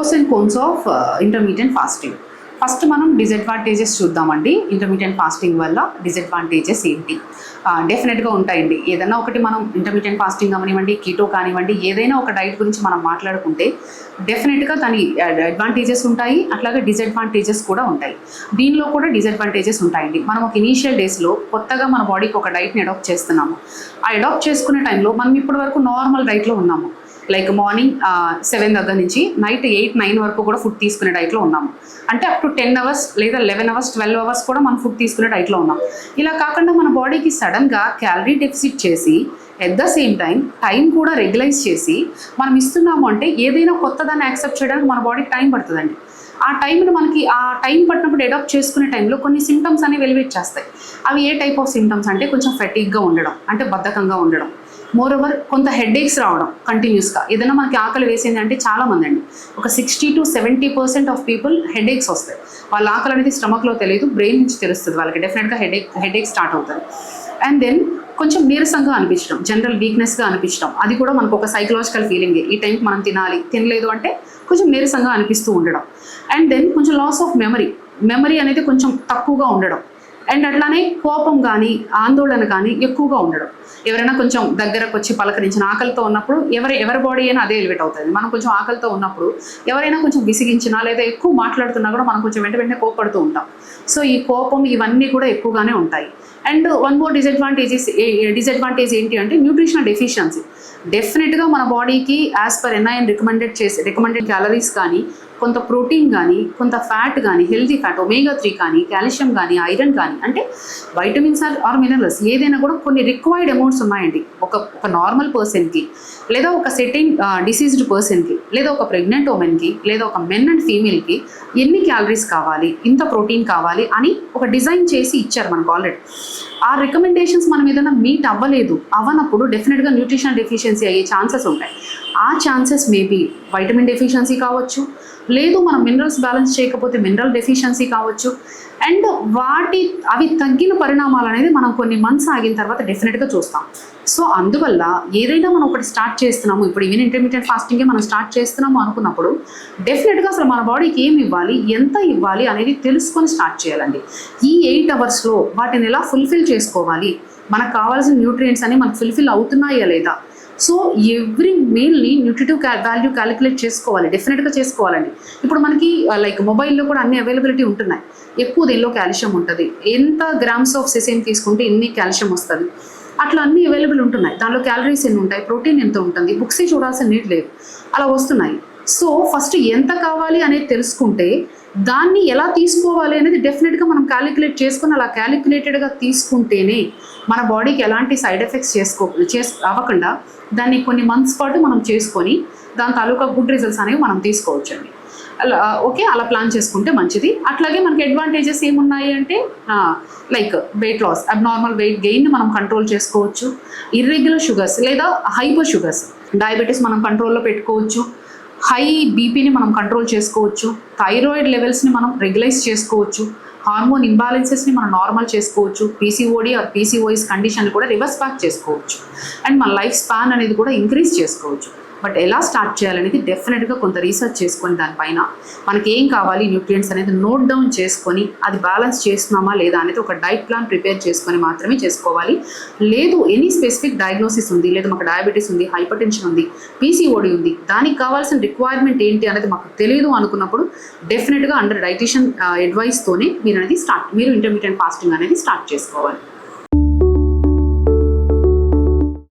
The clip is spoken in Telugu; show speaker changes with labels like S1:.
S1: Pros and cons of intermediate fasting. First మనం డిసడ్వాంటేజెస్ చూద్దామండి. ఇంటర్మీడియట్ ఫాస్టింగ్ వల్ల డిసడ్వాంటేజెస్ ఏంటి? డెఫినెట్గా ఉంటాయండి. ఏదైనా ఒకటి మనం ఇంటర్మీడియట్ ఫాస్టింగ్ కానివ్వండి, కీటో కానివ్వండి, ఏదైనా ఒక డైట్ గురించి మనం మాట్లాడుకుంటే డెఫినెట్గా దాని అడ్వాంటేజెస్ ఉంటాయి, అట్లాగే డిసడ్వాంటేజెస్ కూడా ఉంటాయి. దీనిలో కూడా డిసడ్వాంటేజెస్ ఉంటాయండి. మనం ఒక ఇనీషియల్ డేస్లో కొత్తగా మన బాడీకి ఒక డైట్ని అడాప్ట్ చేస్తున్నాము. ఆ అడాప్ట్ చేసుకునే టైంలో మనం ఇప్పటి వరకు నార్మల్ డైట్లో ఉన్నాము. లైక్ మార్నింగ్ 7 దగ్గర నుంచి నైట్ 8-9 వరకు కూడా ఫుడ్ తీసుకునే డైట్లో ఉన్నాము. అంటే అప్ టు 10 అవర్స్ లేదా 11 అవర్స్ 12 అవర్స్ కూడా మనం ఫుడ్ తీసుకునే డైట్లో ఉన్నాం. ఇలా కాకుండా మన బాడీకి సడన్గా క్యాలరీ డెఫిసిట్ చేసి ఎట్ ద సేమ్ టైం కూడా రెగ్యులైజ్ చేసి మనం ఇస్తున్నాము అంటే ఏదైనా కొత్త దాన్ని యాక్సెప్ట్ చేయడానికి మన బాడీకి టైం పడుతుందండి. ఆ టైంను మనకి ఆ టైం పట్టినప్పుడు అడాప్ట్ చేసుకునే టైంలో కొన్ని సింటమ్స్ అనేవి వెలివేట్ చేస్తాయి. అవి ఏ టైప్ ఆఫ్ సింటమ్స్ అంటే కొంచెం ఫెటిగ్గా ఉండడం, అంటే బద్ధకంగా ఉండడం, మోరోవర్ కొంత హెడేక్స్ రావడం కంటిన్యూస్గా. ఏదైనా మనకి ఆకలి వేసింది అంటే చాలామంది అండి, ఒక 60-70% ఆఫ్ పీపుల్ హెడేక్స్ వస్తాయి. వాళ్ళ ఆకలి అనేది స్టమక్లో తెలియదు, బ్రెయిన్ నుంచి తెలుస్తుంది వాళ్ళకి. డెఫినెట్గా హెడేక్ స్టార్ట్ అవుతుంది. అండ్ దెన్ కొంచెం నీరసంగా అనిపించడం, జనరల్ వీక్నెస్గా అనిపించడం, అది కూడా మనకు ఒక సైకలాజికల్ ఫీలింగే. ఈ టైంకి మనం తినాలి, తినలేదు అంటే కొంచెం నీరసంగా అనిపిస్తూ ఉండడం. అండ్ దెన్ కొంచెం లాస్ ఆఫ్ మెమరీ అనేది కొంచెం తక్కువగా ఉండడం. అండ్ అట్లానే కోపం కానీ ఆందోళన కానీ ఎక్కువగా ఉండడం. ఎవరైనా కొంచెం దగ్గరకు వచ్చి పలకరించిన, ఆకలితో ఉన్నప్పుడు ఎవరి బాడీ అయినా అదే ఎలివేట్ అవుతుంది. మనం కొంచెం ఆకలితో ఉన్నప్పుడు ఎవరైనా కొంచెం విసిగించినా లేదా ఎక్కువ మాట్లాడుతున్నా కూడా మనం కొంచెం వెంటనే కోపడుతూ ఉంటాం. సో ఈ కోపం ఇవన్నీ కూడా ఎక్కువగానే ఉంటాయి. అండ్ వన్ మోర్ డిసడ్వాంటేజ్ ఏంటి అంటే న్యూట్రిషనల్ డెఫిషియన్సీ. డెఫినెట్గా మన బాడీకి as per NIN recommended calories కానీ, కొంత ప్రోటీన్ కానీ, కొంత ఫ్యాట్ కానీ, హెల్తీ ఫ్యాట్ omega-3 కానీ, కాల్షియం కానీ, ఐరన్ కానీ, అంటే వైటమిన్స్ ఆర్ మినరల్స్ ఏదైనా కూడా కొన్ని రిక్వైర్డ్ అమౌంట్స్ ఉన్నాయండి. ఒక నార్మల్ పర్సన్కి, లేదా ఒక సెటింగ్ డిసీజ్డ్ పర్సన్కి, లేదా ఒక ప్రెగ్నెంట్ ఉమెన్కి, లేదా ఒక మెన్ అండ్ ఫీమేల్కి ఎన్ని క్యాలరీస్ కావాలి, ఇంత ప్రోటీన్ కావాలి అని ఒక డిజైన్ చేసి ఇచ్చారు మనకు ఆల్రెడీ. ఆ రికమెండేషన్స్ మనం ఏదైనా మీట్ అవ్వనప్పుడు డెఫినెట్గా న్యూట్రిషనల్ డెఫిషియన్సీ అయ్యే ఛాన్సెస్ ఉంటాయి. ఆ ఛాన్సెస్ మేబీ వైటమిన్ డెఫిషియన్సీ కావచ్చు, లేదు మనం మినరల్స్ బ్యాలెన్స్ చేయకపోతే మినరల్ డెఫిషియన్సీ కావచ్చు. అండ్ అవి తగ్గిన పరిణామాలు అనేది మనం కొన్ని మంత్స్ ఆగిన తర్వాత డెఫినెట్గా చూస్తాం. సో అందువల్ల ఏదైనా మనం ఒకటి స్టార్ట్ చేస్తున్నాము, ఇప్పుడు ఈవెన్ ఇంటర్మీడియట్ ఫాస్టింగే మనం స్టార్ట్ చేస్తున్నాము అనుకున్నప్పుడు డెఫినెట్గా అసలు మన బాడీకి ఏమి ఇవ్వాలి, ఎంత ఇవ్వాలి అనేది తెలుసుకొని స్టార్ట్ చేయాలండి. ఈ 8 అవర్స్లో వాటిని ఎలా ఫుల్ఫిల్ చేసుకోవాలి, మనకు కావాల్సిన న్యూట్రియంట్స్ అని మనకు ఫుల్ఫిల్ అవుతున్నాయా లేదా. సో ఎవ్రీ మీల్ని న్యూట్రిటివ్ వాల్యూ క్యాలిక్యులేట్ చేసుకోవాలి, డెఫినెట్గా చేసుకోవాలండి. ఇప్పుడు మనకి లైక్ మొబైల్లో కూడా అన్ని అవైలబిలిటీ ఉంటున్నాయి. ఎక్కువ దీనిలో కాల్షియం ఉంటుంది, ఎంత గ్రామ్స్ ఆఫ్ సెసేమ్ తీసుకుంటే ఎన్ని కాల్షియం వస్తుంది, అట్లా అన్ని అవైలబుల్ ఉంటున్నాయి. దానిలో క్యాలరీస్ ఎన్ని ఉంటాయి, ప్రోటీన్ ఎంత ఉంటుంది, బుక్స్ చూడాల్సిన నీడ్ లేదు, అలా వస్తున్నాయి. సో ఫస్ట్ ఎంత కావాలి అనేది తెలుసుకుంటే దాన్ని ఎలా తీసుకోవాలి అనేది డెఫినెట్గా మనం క్యాలిక్యులేట్ చేసుకొని అలా క్యాలిక్యులేటెడ్గా తీసుకుంటేనే మన బాడీకి ఎలాంటి సైడ్ ఎఫెక్ట్స్ అవ్వకుండా దాన్ని కొన్ని మంత్స్ పాటు మనం చేసుకొని దాని తాలూకా గుడ్ రిజల్ట్స్ అనేవి మనం తీసుకోవచ్చండి. అలా అలా ప్లాన్ చేసుకుంటే మంచిది. అట్లాగే మనకి అడ్వాంటేజెస్ ఏమున్నాయి అంటే like weight loss, abnormal weight gain మనం కంట్రోల్ చేసుకోవచ్చు. ఇర్రెగ్యులర్ షుగర్స్ లేదా హైపర్ షుగర్స్, డయాబెటీస్ మనం కంట్రోల్లో పెట్టుకోవచ్చు. హై బీపీని మనం కంట్రోల్ చేసుకోవచ్చు. థైరాయిడ్ లెవెల్స్ని మనం రెగ్యులైజ్ చేసుకోవచ్చు. హార్మోన్ ఇంబ్యాలెన్సెస్ని మనం నార్మల్ చేసుకోవచ్చు. PCOD ఆర్ PCOS కండిషన్ కూడా రివర్స్ బ్యాక్ చేసుకోవచ్చు. అండ్ మన లైఫ్ స్పాన్ అనేది కూడా ఇంక్రీజ్ చేసుకోవచ్చు. బట్ ఎలా స్టార్ట్ చేయాలనేది డెఫినెట్గా కొంత రీసెర్చ్ చేసుకొని దానిపైన మనకి ఏం కావాలి న్యూట్రియంట్స్ అనేది నోట్ డౌన్ చేసుకొని అది బ్యాలెన్స్ చేస్తున్నామా లేదా అనేది ఒక డైట్ ప్లాన్ ప్రిపేర్ చేసుకొని మాత్రమే చేసుకోవాలి. లేదు ఎనీ స్పెసిఫిక్ డయాగ్నోసిస్ ఉంది, లేదా మాకు డయాబెటీస్ ఉంది, హైపర్ టెన్షన్ ఉంది, PCOD ఉంది, దానికి కావాల్సిన రిక్వైర్మెంట్ ఏంటి అనేది మాకు తెలియదు అనుకున్నప్పుడు డెఫినెట్గా అండర్ డైటీషియన్ అడ్వైస్తోనే మీరు ఇంటర్మీడియట్ ఫాస్టింగ్ అనేది స్టార్ట్ చేసుకోవాలి.